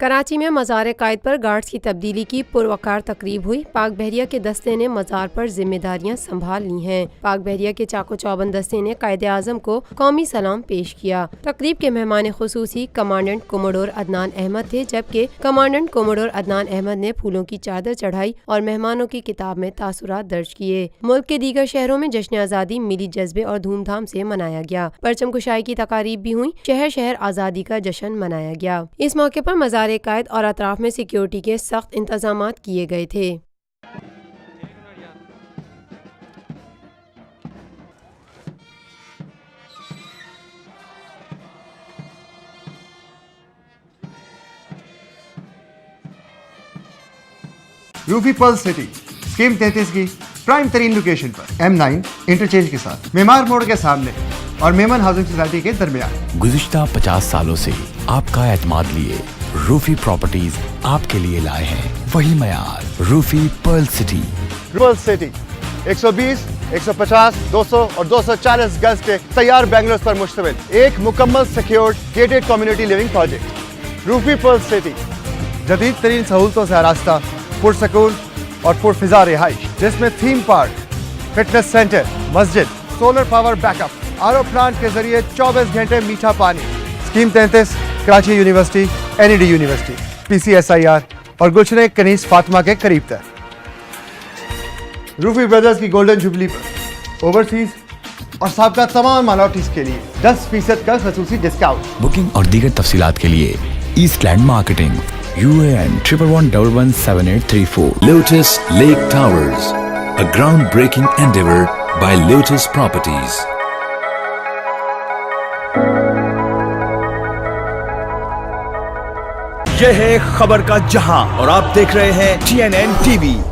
کراچی میں مزار قائد پر گارڈز کی تبدیلی کی پروقار تقریب ہوئی۔ پاک بحریہ کے دستے نے مزار پر ذمہ داریاں سنبھال لی ہیں۔ پاک بحریہ کے چاق و چوبند دستے نے قائد اعظم کو قومی سلام پیش کیا۔ تقریب کے مہمان خصوصی کمانڈنٹ کوموڈور عدنان احمد تھے، جبکہ کمانڈنٹ کوموڈور عدنان احمد نے پھولوں کی چادر چڑھائی اور مہمانوں کی کتاب میں تاثرات درج کیے۔ ملک کے دیگر شہروں میں جشن آزادی ملی جذبے اور دھوم دھام سے منایا گیا۔ پرچم کشائی کی تقاریب بھی ہوئی۔ شہر شہر آزادی کا جشن منایا گیا۔ اس موقع پر مزار قائد اور اطراف میں سیکیورٹی کے سخت انتظامات کیے گئے تھے۔ روفی پرل سٹی اسکیم 33 کی پرائم ترین لوکیشن پر M9 انٹرچینج کے ساتھ معمار موڑ کے سامنے اور میمن ہاؤسنگ سوسائٹی کے درمیان۔ گزشتہ 50 سالوں سے آپ کا اعتماد لیے روفی پراپرٹیز آپ کے لیے لائے ہیں وہی معیار۔ روفی پرل سٹی۔ پرل سٹی 120، 150، 200 اور 240 گز کے تیار بنگلوز پر مشتمل ایک مکمل secured gated community living project. Rufi Pearl City جدید ترین سہولتوں سے آراستہ، پرسکون اور پرفضا رہائش، جس میں تھیم پارک، فٹنس سینٹر، مسجد، solar power back up, R O plant کے ذریعے 24 گھنٹے میٹھا پانی۔ Scheme 33 Karachi university, NED university, PCSIR اور گلشن کنیز فاطمہ کے قریب تر۔ روفی بردرز کی گولڈن جوبلی پر اوورسیز اور سابقہ تمام مائنورٹیز کے لیے 10% کا خصوصی ڈسکاؤنٹ۔ بکنگ اور دیگر تفصیلات کے لیے East Land Marketing, UAN 11117834۔ Lotus Lake Towers, a groundbreaking endeavor by Lotus Properties. یہ ہے خبر کا جہاں اور آپ دیکھ رہے ہیں TNN TV۔